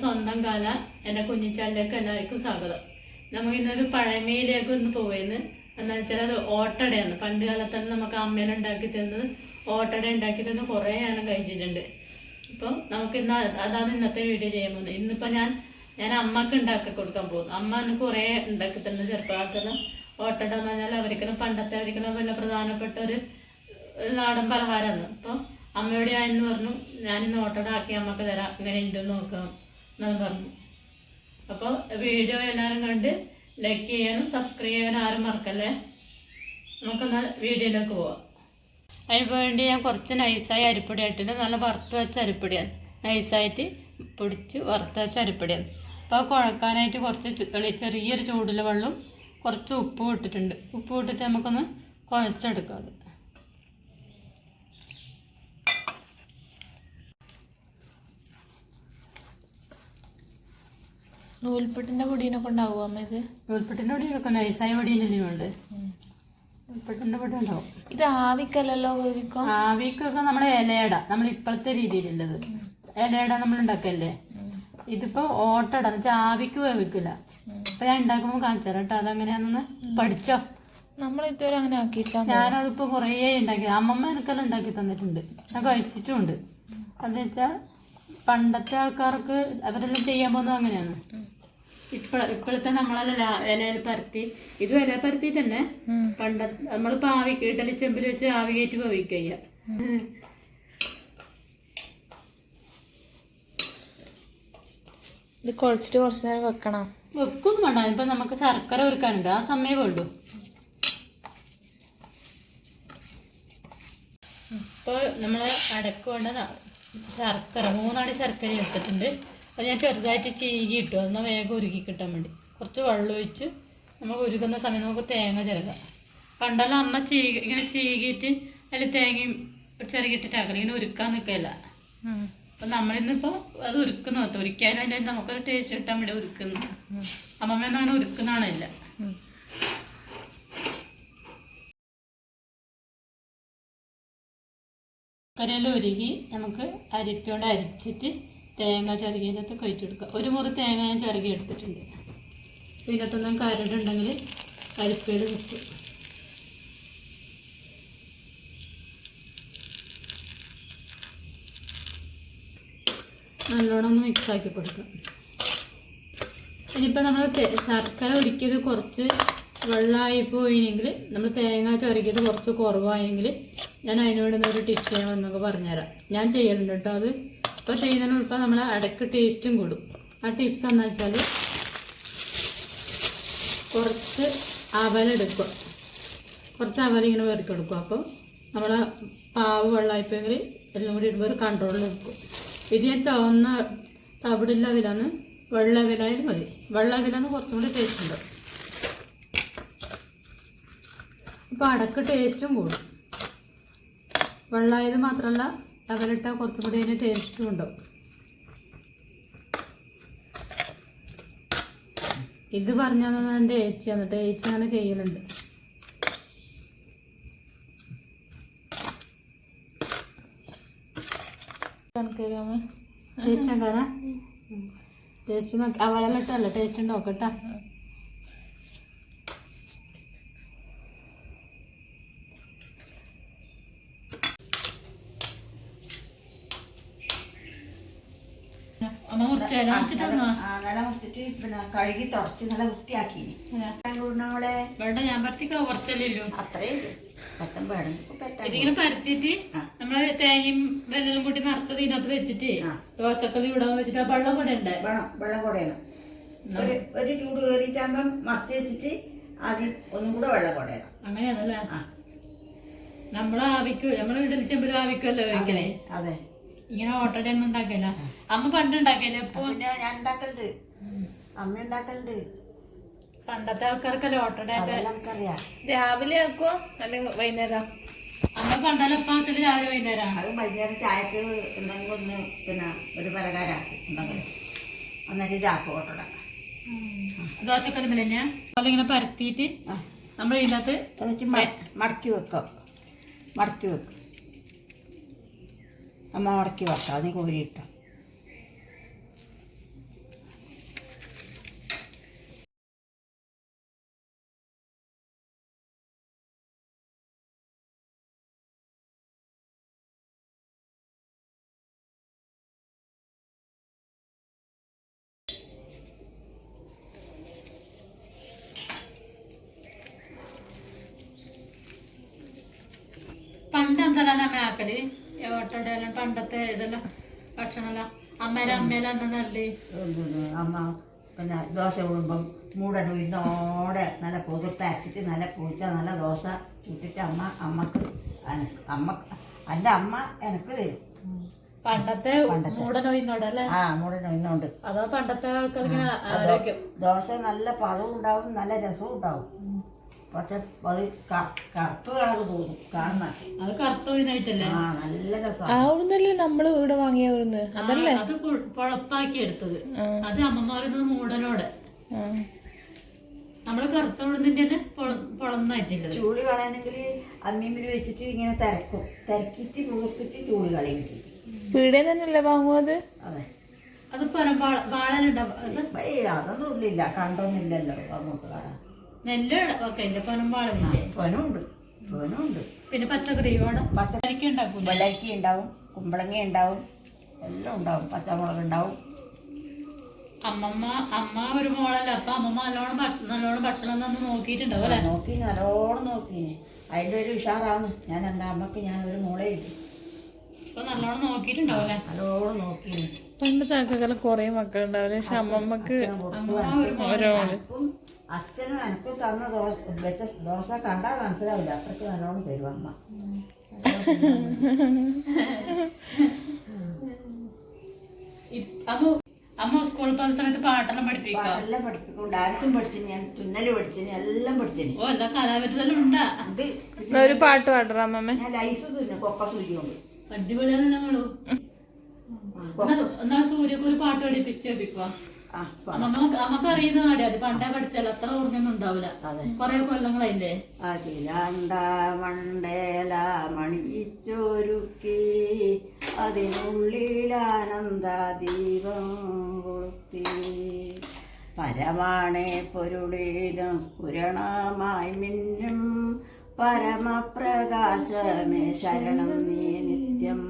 സ്വന്തം കാല എൻ്റെ കുഞ്ഞിച്ചാലിലേക്ക് എല്ലാവർക്കും സ്വാഗതം. നമുക്ക് ഇന്നൊരു പഴമയിലേക്ക് ഒന്ന് പോവുകയെന്ന് എന്താ വെച്ചാൽ അത് ഓട്ടടയാണ്. പണ്ട് കാലത്താണ് നമുക്ക് അമ്മേനെ ഉണ്ടാക്കി തന്നത്. ഓട്ടട ഉണ്ടാക്കി തന്ന് കുറേ കാലം കഴിച്ചിട്ടുണ്ട്. അപ്പോൾ നമുക്ക് ഇന്ന് അതാണ് ഇന്നത്തെ വീഡിയോ ചെയ്യാൻ പോകുന്നത്. ഇന്നിപ്പോൾ ഞാൻ അമ്മക്ക് ഉണ്ടാക്കി കൊടുക്കാൻ പോകുന്നു. അമ്മ കുറേ ഉണ്ടാക്കി തന്നെ ചെറുപ്പകാലത്തുള്ള ഓട്ടട എന്ന് പറഞ്ഞാൽ അവർക്കെല്ലാം പണ്ടത്തെ അവർക്കെല്ലാം വല്ല പ്രധാനപ്പെട്ട ഒരു നാടൻ പലഹാരമാണ്. അപ്പോൾ അമ്മയോട് ഞാനെന്ന് പറഞ്ഞു, ഞാനിന്ന് ഓട്ടട ആക്കി അമ്മക്ക് തരാം, ഇങ്ങനെ ഉണ്ടെന്ന് നോക്കാം എന്നു പറഞ്ഞു. അപ്പോൾ വീഡിയോ എല്ലാവരും കണ്ട് ലൈക്ക് ചെയ്യാനും സബ്സ്ക്രൈബ് ചെയ്യാനും ആരും മറക്കല്ലേ. നമുക്കെന്നാൽ വീഡിയോയിലേക്ക് പോവാം. അതിന് വേണ്ടി ഞാൻ കുറച്ച് നൈസായി അരിപ്പൊടി ആയിട്ടുണ്ട്. നല്ല വറുത്ത് വെച്ച അരിപ്പൊടിയാണ്, നൈസായിട്ട് പൊടിച്ച് വറുത്ത് വെച്ച അരിപ്പൊടിയാണ്. അപ്പോൾ കുഴക്കാനായിട്ട് കുറച്ച് ചെറിയൊരു ചൂടുള്ള വെള്ളവും കുറച്ച് ഉപ്പും ഇട്ടിട്ടുണ്ട്. ഉപ്പ് ഇട്ടിട്ട് നമുക്കൊന്ന് കുഴച്ചെടുക്കാം. അത് നൂൽപ്പെട്ടിൻ്റെ പൊടീനൊക്കെ ഉണ്ടാവും അമ്മ? ഇത് നൂൽപ്പെട്ടിൻ്റെ പൊടിയൊക്കെ നൈസായ പൊടിയിലും ഉണ്ട്. നൂൽപ്പെട്ടിൻ്റെ പൊടി ഉണ്ടാവും. ഇത് ആവിക്കല്ലല്ലോ വേവിക്കും? ആവിക്കൊക്കെ നമ്മുടെ ഇലയട, നമ്മൾ ഇപ്പോഴത്തെ രീതിയിലുള്ളത് ഇലയട നമ്മൾ ഉണ്ടാക്കല്ലേ. ഇതിപ്പോൾ ഓട്ടട എന്ന് വെച്ചാൽ ആവിക്ക് വേവിക്കില്ല. അപ്പം ഞാൻ ഉണ്ടാക്കുമ്പോൾ കാണിച്ചു തരാം കേട്ടോ. അതെങ്ങനെയാണെന്ന് പഠിച്ചോ. നമ്മൾ ഇതുവരെ അങ്ങനെ ആക്കിയിട്ടില്ല. ഞാനതിപ്പോൾ കുറേ ഉണ്ടാക്കി. അമ്മമ്മ എനിക്കെല്ലാം ഉണ്ടാക്കി തന്നിട്ടുണ്ട്, ഞാൻ കഴിച്ചിട്ടുമുണ്ട്. അതെന്ന് വെച്ചാൽ പണ്ടത്തെ ആൾക്കാർക്ക് അവരെല്ലാം ചെയ്യാൻ പോകുന്നത് അങ്ങനെയാണ്. ഇപ്പോഴത്തെ നമ്മളെല്ലാം ഇലയിൽ പരത്തി, ഇതും ഇല പരത്തി തന്നെ നമ്മളിപ്പോൾ ഇഡലി ചെമ്പിൽ വെച്ച് ആവി കയറ്റി വേവിക്കുക. ഇത് കുഴച്ചിട്ട് കുറച്ച് നേരം വെക്കണം. വെക്കൊന്നും വേണ്ട. ഇപ്പം നമുക്ക് ശർക്കര ഒരുക്കാനുണ്ട്, ആ സമയം വേണ്ടു. ഇപ്പോൾ നമ്മൾ അടക്ക് വേണ്ട ശർക്കര 3 അടി ശർക്കര എടുത്തിട്ടുണ്ട്. അത് ഞാൻ ചെറുതായിട്ട് ചീകി ഇട്ടു, എന്നാൽ വേഗം ഉരുക്കി കിട്ടാൻ വേണ്ടി. കുറച്ച് വെള്ളം ഒഴിച്ച് നമ്മൾ ഉരുക്കുന്ന സമയം നമുക്ക് തേങ്ങ ചിരകാം. പണ്ടെല്ലാം അമ്മ ഇങ്ങനെ ചീകിയിട്ട് അതിൽ തേങ്ങയും ചിരകിട്ടിട്ടാക്കണം, ഇങ്ങനെ ഉരുക്കാൻ നിൽക്കില്ല. അപ്പം നമ്മളിന്നിപ്പോൾ അത് ഉരുക്കുന്ന നോക്കാം. ഉരുക്കാനും അതിൻ്റെ നമുക്കൊരു ടേസ്റ്റ് കിട്ടാൻ വേണ്ടി ഉരുക്കുന്നു. അമ്മമ്മയൊന്നും അങ്ങനെ ഉരുക്കുന്നതാണില്ല. ശർക്കരയിൽ ഉരുകി നമുക്ക് അരിപ്പോണ്ട് അരിച്ചിട്ട് തേങ്ങ ചിരകിയതിനകത്ത് കഴിച്ചെടുക്കുക. ഒരു മുറി തേങ്ങ ഞാൻ ചിരകി എടുത്തിട്ടുണ്ട്. ഇതിനകത്തൊന്നും കരടുണ്ടെങ്കിൽ അരിപ്പയിൽ നിൽക്കും. നല്ലോണം ഒന്ന് മിക്സാക്കി കൊടുക്കാം. ഇനിയിപ്പോൾ നമ്മൾ ശർക്കര ഒരുക്കിയത് കുറച്ച് വെള്ളമായി പോയെങ്കിൽ, നമ്മൾ തേങ്ങ ചിരകിയത് കുറച്ച് കുറവായെങ്കിൽ ഞാൻ അതിനോട് ഒരു ടിപ്സ് ചെയ്യാമെന്നൊക്കെ പറഞ്ഞുതരാം. ഞാൻ ചെയ്യലുണ്ട് കേട്ടോ. അത് ഇപ്പോൾ ചെയ്യുന്നതിന് ഉൾപ്പെടെ നമ്മൾ ഇടയ്ക്ക് ടേസ്റ്റും കൂടും. ആ ടിപ്സ് എന്താ വെച്ചാൽ, കുറച്ച് അവലെടുക്കുക. കുറച്ച് അവലിങ്ങനെ വെറുക്കെടുക്കുക. അപ്പോൾ നമ്മളെ പാവ് വെള്ളമായിപ്പോയെങ്കിൽ എല്ലാം കൂടി ഇടുമ്പോൾ ഒരു കൺട്രോളിൽ വെക്കും. ഇത് ഞാൻ ചുവന്ന തവിടില്ല വിലാന്ന്, വെള്ള വിലായാലും മതി. വെള്ള വിലാന്ന് കുറച്ചും കൂടി ടേസ്റ്റ് ഉണ്ട്. ഇപ്പോൾ അടക്ക് ടേസ്റ്റും കൂടും. വെള്ളമായത് മാത്രമല്ല, അവലിട്ടാൽ കുറച്ചും കൂടി അതിന് ടേസ്റ്റും ഉണ്ടാവും. ഇത് പറഞ്ഞു തന്നെ എൻ്റെ ഏച്ചി വന്നിട്ട്, ഏച്ചി അങ്ങനെ ചെയ്യലുണ്ട്. ടേസ്റ്റ് നോക്കാനാ? ടേസ്റ്റ് നോക്കി അവലിട്ടല്ല, ടേസ്റ്റ് നോക്കട്ടാ. കഴുകി തുടച്ച് നല്ല വൃത്തിയാക്കി. ഞാൻ പരത്തിക്കോ കുറച്ചല്ലേ ഉള്ളൂ, അത്രേ ഇതിങ്ങനെ പരത്തിയിട്ട് നമ്മള് തേങ്ങയും വെള്ളം കൂട്ടി നിറച്ചത് ഇതിനകത്ത് വെച്ചിട്ട് ദോശക്കല്ല് ഇടാൻ വെച്ചിട്ട് വെള്ളം കൂടെ ഉണ്ട്. വെള്ളം കൂടെയാണ്. ഒരു ചൂട് കയറിയിട്ടാകുമ്പം മറച്ച് വെച്ചിട്ട് ആദ്യം ഒന്നും കൂടെ വെള്ളം കൂടെയാണ്. അങ്ങനെയാണല്ലേ നമ്മള് ഇഡലി ചെമ്പിലും ആവിക്കുമല്ലോ കഴിക്കണേ. അതെ, ഇങ്ങനെ ഓട്ടട ഒന്നും ഉണ്ടാക്കല. അമ്മ പണ്ട് ഉണ്ടാക്കല്ലേ? ഇപ്പൊ ഞാൻ ഉണ്ടാക്കലുണ്ട്, അമ്മ ഉണ്ടാക്കലുണ്ട്. പണ്ടത്തെ ആൾക്കാർക്കല്ലേ ഓട്ടടയൊക്കെ നമുക്കറിയാം. രാവിലെ ആക്കുവോ അല്ലെങ്കിൽ വൈകുന്നേരം? അമ്മ പണ്ടല്ലോ ഇപ്പം രാവിലെ വൈകുന്നേരം. അത് വൈകുന്നേരം ചായക്ക് എന്തെങ്കിലും ഒന്ന് പിന്നെ ഒരു പലകാരാക്കി ഉണ്ടെങ്കിൽ അന്നേരം ഇതാക്കും ഓട്ടട. ദോശക്കല്ലുമ്പോൾ തന്നെ അതിങ്ങനെ പരത്തിയിട്ട് നമ്മൾ ഇതിനകത്ത് എന്നിട്ട് മടക്കി വെക്കും. അമ്മ മടക്കി വെക്കാം. നീ കോരിയിട്ടോ. എന്തെല്ലാം നമ്മ ആക്കല് ഓട്ടോടെല്ലാം പണ്ടത്തെ ഇതെല്ലാം ഭക്ഷണമെല്ലാം അമ്മേലെ അന്ന് നല്ല അമ്മ പിന്നെ ദോശ വിടുമ്പം മൂടൻ ഉഴുന്നോടെ നല്ല പുതിർത്തരച്ചിട്ട് നല്ല പൊളിച്ച നല്ല ദോശ ചുട്ടിട്ട് അമ്മക്ക് അമ്മ എൻ്റെ അമ്മ എനിക്ക് തരും. പണ്ടത്തെ മൂടനൊയ്യുന്നോടെ അല്ലേ? ആ മൂടൻ ഉഴുന്നുണ്ട്. അതോ പണ്ടത്തെ ആൾക്കാർക്ക് ആരോഗ്യം. ദോശ നല്ല പദവും ഉണ്ടാവും നല്ല രസവും ഉണ്ടാവും. പക്ഷെ അത് കറുപ്പ് കളർ തോന്നും കാണുന്ന. അത് കറുത്ത ഉഴുന്നായിട്ടല്ലേ? ആ നല്ല രസമാണ്. ആവുന്നല്ലേ നമ്മള് ഇവിടെ വാങ്ങിയ അതല്ലേ അത് പൊളപ്പാക്കി എടുത്തത്. അത് അമ്മമാരുന്നത് മൂടനോടെ. നമ്മള് കറുത്ത ഉഴുന്നിന്റെ തന്നെ പൊളന്നായിട്ടില്ല. ചൂട് കളയണമെങ്കിൽ അമ്മീമ്മിൽ വെച്ചിട്ട് ഇങ്ങനെ തിരക്കിട്ട് മുഴുക്കിട്ട് ചൂട് കളയും. പീടിയ തന്നെയല്ലേ വാങ്ങുന്നത്? അതെ. അത് വാളനുണ്ടാവും. അതൊന്നും ഇല്ലില്ല, കണ്ടൊന്നുമില്ലല്ലോ അങ്ങോട്ട് കാണാൻ. നെല്ല് ഒക്കെ പനമ്പാളില്ലേ? പനുണ്ട്. പിന്നെ പച്ചക്കറി പച്ചക്കറിക്ക് ഉണ്ടാക്കൂല. വെള്ളരിക്ക ഉണ്ടാവും, കുമ്പളങ്ങ ഉണ്ടാവും, എല്ലാം ഉണ്ടാവും, പച്ചമുളക് ഉണ്ടാവും. അമ്മ ഒരു മോളല്ല. അപ്പൊ അമ്മ നല്ലോണം ഭക്ഷണം തന്ന് നോക്കിയിട്ടുണ്ടാവും അല്ലെ? നല്ലോണം നോക്കി. അതിൻ്റെ ഒരു ഉഷാറാണ്. ഞാൻ എൻ്റെ അമ്മക്ക് ഞാൻ ഒരു മോളെ ഇല്ല. അപ്പൊ നല്ലോണം നോക്കിയിട്ടുണ്ടാവും അല്ലെ? നല്ലോണം നോക്കി. പണ്ടത്തെ ആൾക്കാരെല്ലാം കൊറേ മക്കളുണ്ടാവില്ല. പക്ഷെ അമ്മമ്മക്ക് അച്ഛനും എനിക്കും തന്ന വെച്ച ദോശ കണ്ടാൽ മനസ്സിലാവില്ല, അത്രയ്ക്ക് നല്ലോണം തരും അമ്മ. അമ്മ സ്കൂളിൽ പോകുന്ന സമയത്ത് പാട്ടെല്ലാം പഠിപ്പിക്കും. എല്ലാം പഠിപ്പിക്കും. ഡാൻസും പഠിച്ചിന്, ഞാൻ തുന്നല് പഠിച്ചിന്, എല്ലാം പഠിച്ചിന്. ഓ എല്ലാ കലാപരിതെല്ലാം ഉണ്ടാ. ഒരു പാട്ട് പാടുற അമ്മമ്മ. ഞാൻ ലൈസ് തുന്നു കൊക്ക സൂര്യുണ്ട്. അടിപൊളിയാണ് ഞങ്ങളു. എന്നാ സൂര്യക്ക് ഒരു പാട്ട് പഠിപ്പിക്കുക. നമുക്ക് അറിയുന്ന പാടി അത് പണ്ടേ പഠിച്ചാൽ അത്ര ഓർമ്മയൊന്നും ഉണ്ടാവില്ല. കൊറേ കൊല്ലങ്ങളായില്ലേ. അതിലാണ്ട മണ്ടേല മണിച്ചൊരുക്കി അതിനുള്ളിലാനന്ദ ദീപം കൊളുത്തി പരമാണേ പൊരുളിലും സ്ഫുരണമായി മിന്നും പരമപ്രകാശമേ ശരണം നീ നിത്യം.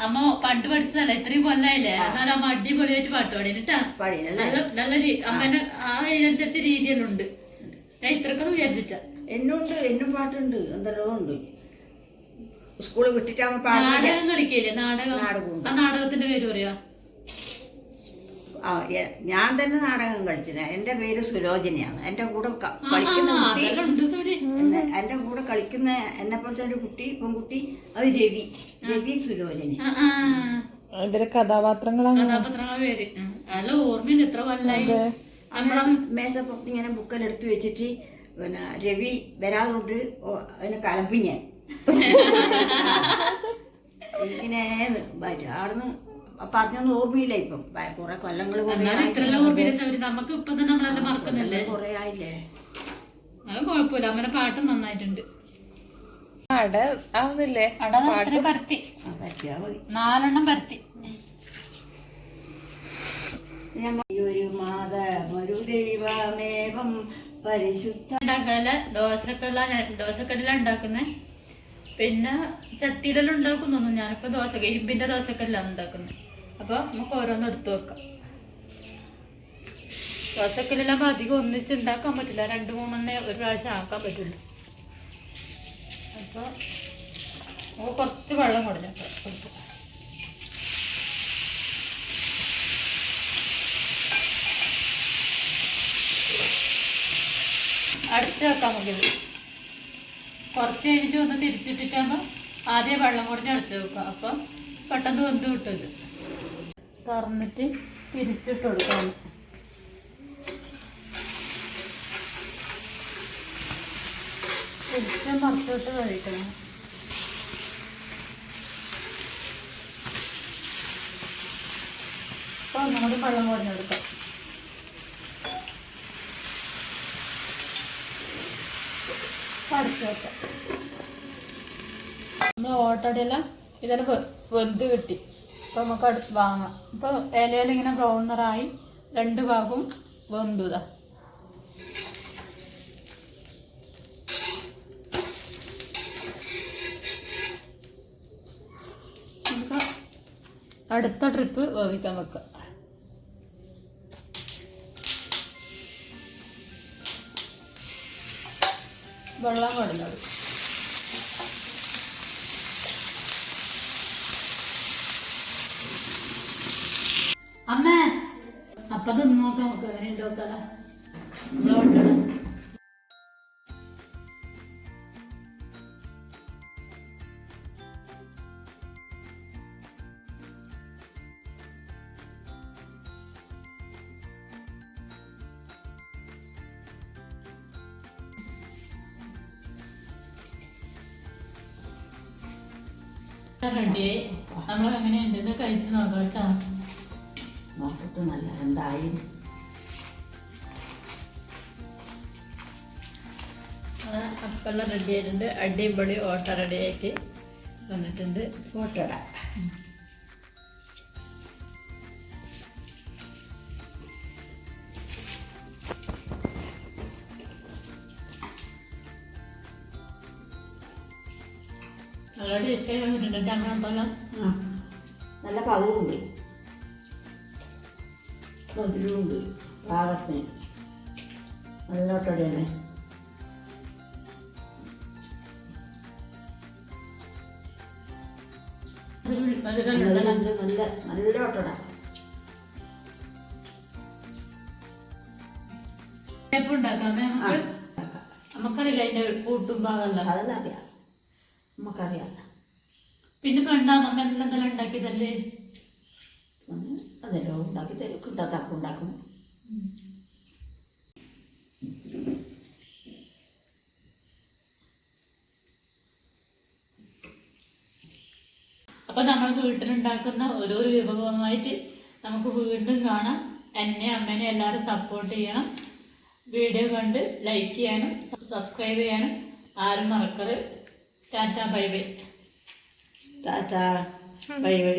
അമ്മ പണ്ട് പഠിച്ചതല്ല, ഇത്രയും കൊല്ലായില്ലേ. എന്നാലും അമ്മ അടിപൊളിയായിട്ട് പാട്ട് പാടിട്ടാ. നല്ല അമ്മേന്റെ ആ അതിനനുസരിച്ച് രീതിയെല്ലാം ഉണ്ട്. ഞാൻ ഇത്രക്കൊന്നും വിചാരിച്ചിട്ട. എന്നും പാട്ടുണ്ട്, എന്തെല്ലോ ഉണ്ട്. സ്കൂള് വിട്ടിട്ടാകുമ്പോ നാടകം കളിക്കില്ലേ? നാടകം. ആ നാടകത്തിന്റെ പേര് പറയാ? ഞാൻ തന്നെ നാടകം കളിച്ചിന്. എന്റെ പേര് സുലോചനയാണ്. എന്റെ കൂടെ കളിക്കുന്ന എന്റെ കൂടെ കളിക്കുന്ന എന്നെ പോലത്തെ ഒരു പെൺകുട്ടി അത് രവി സുലോചന. ഇതിലെ കഥാപാത്രങ്ങളാണ് പേര്. നല്ല ഓർമ്മയുണ്ട്. എത്ര കൊല്ലായി. മേശപ്പുറത്ത് ഇങ്ങനെ ബുക്കെല്ലാം എടുത്ത് വെച്ചിട്ട് പിന്നെ രവി വരാതുകൊണ്ട് അതിനെ കലമ്പി ഞാൻ ഇങ്ങനെ അവിടുന്ന് പറഞ്ഞൊന്നും ഓർമ്മയില്ല. ഇപ്പം കുറെ കൊല്ലങ്ങൾ നമുക്ക് ഇപ്പൊ തന്നെ നമ്മളെല്ലാം മറക്കുന്നില്ലേ? കൊറേ ആയില്ലേ. അത് കുഴപ്പമില്ല. അമ്മയുടെ പാട്ട് നന്നായിട്ടുണ്ട്. ആവുന്നില്ലേ? പരത്തി 4 പരത്തി. ഒരു മാതമൊരു ദൈവമേവം പരിശുദ്ധ ദോശക്കല്ലെല്ലാം ഉണ്ടാക്കുന്നേ. പിന്നെ ചട്ടിയിലെല്ലാം ഉണ്ടാക്കുന്നൊന്നും ഞാനിപ്പോ ഇരുമ്പിന്റെ ദോശക്കല്ലാണ് ഉണ്ടാക്കുന്നത്. അപ്പൊ നമുക്ക് ഓരോന്ന് എടുത്തു വെക്കാം. ദോശക്കല്ലെല്ലാം അധികം ഒന്നിച്ച് ഉണ്ടാക്കാൻ പറ്റില്ല. 2-3 ഒരു പ്രാവശ്യം ആക്കാൻ പറ്റില്ല. അപ്പൊ നമുക്ക് കുറച്ച് വെള്ളം കൊടുക്കാം. അടച്ചു വെക്കാം നമുക്കിത്. കുറച്ച് കഴിഞ്ഞിട്ട് ഒന്ന് തിരിച്ചിട്ടിട്ടാകുമ്പോൾ ആദ്യം വെള്ളം കുറഞ്ഞ് അടച്ചു വെക്കാം. അപ്പം പെട്ടെന്ന് വെന്ത് കിട്ടും. ഇത് തുറന്നിട്ട് തിരിച്ചിട്ട് കൊടുക്കാം. തിരിച്ച് മറിച്ചിട്ട് കഴിക്കണം. അപ്പോൾ ഒന്നുകൂടി വെള്ളം കുറഞ്ഞെടുക്കാം. അടച്ചു വെക്കാം. നമ്മൾ ഓട്ടോടെല്ലാം ഇതെല്ലാം വെന്ത് കിട്ടി. അപ്പോൾ നമുക്ക് അടുത്ത് വാങ്ങാം. ഇപ്പോൾ ഇലയിലും ഇങ്ങനെ ബ്രൗൺ നിറായി 2 ഭാഗവും വെന്തുതാ. നമുക്ക് അടുത്ത ട്രിപ്പ് വേവിക്കാൻ വെക്കാം. വെള്ളം കൊടുക്കുന്നത് അപ്പം അത് നോക്കാം നമുക്ക് അങ്ങനെ ഉണ്ട് നോക്കാല നമ്മൾ ഓട്ടട റെഡിയായി. നമ്മൾ എങ്ങനെയുണ്ട് ഇത് കഴിച്ച് നോക്കാം കേട്ടോ. നോക്കിട്ട് നല്ല എന്തായി അപ്പെല്ലാം റെഡി ആയിട്ടുണ്ട്. അടിപൊളി ഓട്ട റെഡി ആയിട്ട് വന്നിട്ടുണ്ട്. ഓട്ടട. നല്ല ടേസ്റ്റായി വന്നിട്ടുണ്ട്. ചമ്മളം നല്ല പതിവുണ്ട്, മധുരമുണ്ട്, പാകത്തിന് നല്ല ഓട്ടടയാണ്. നല്ല നല്ല ഓട്ടട. ഉണ്ടാക്കാമേ നമുക്കറിയില്ല അതിന്റെ കൂട്ടും ഭാഗമല്ല. അതെല്ലാം അറിയാം, നമുക്കറിയാം. പിന്നെ പണ്ട് അമ്മ എന്തെല്ലാം ഉണ്ടാക്കിയതല്ലേ, അതെല്ലാം ഉണ്ടാക്കി തരും. കിട്ടാത്തപ്പം ഉണ്ടാക്കും. അപ്പൊ നമ്മൾ വീട്ടിലുണ്ടാക്കുന്ന ഓരോരോ വിഭവമായിട്ട് നമുക്ക് വീണ്ടും കാണാം. എന്നെ അമ്മേനെ എല്ലാവരും സപ്പോർട്ട് ചെയ്യണം. വീഡിയോ കണ്ട് ലൈക്ക് ചെയ്യാനും സബ്സ്ക്രൈബ് ചെയ്യാനും ആരും മറക്കരുത്. Tata bye bye. Tata bye bye.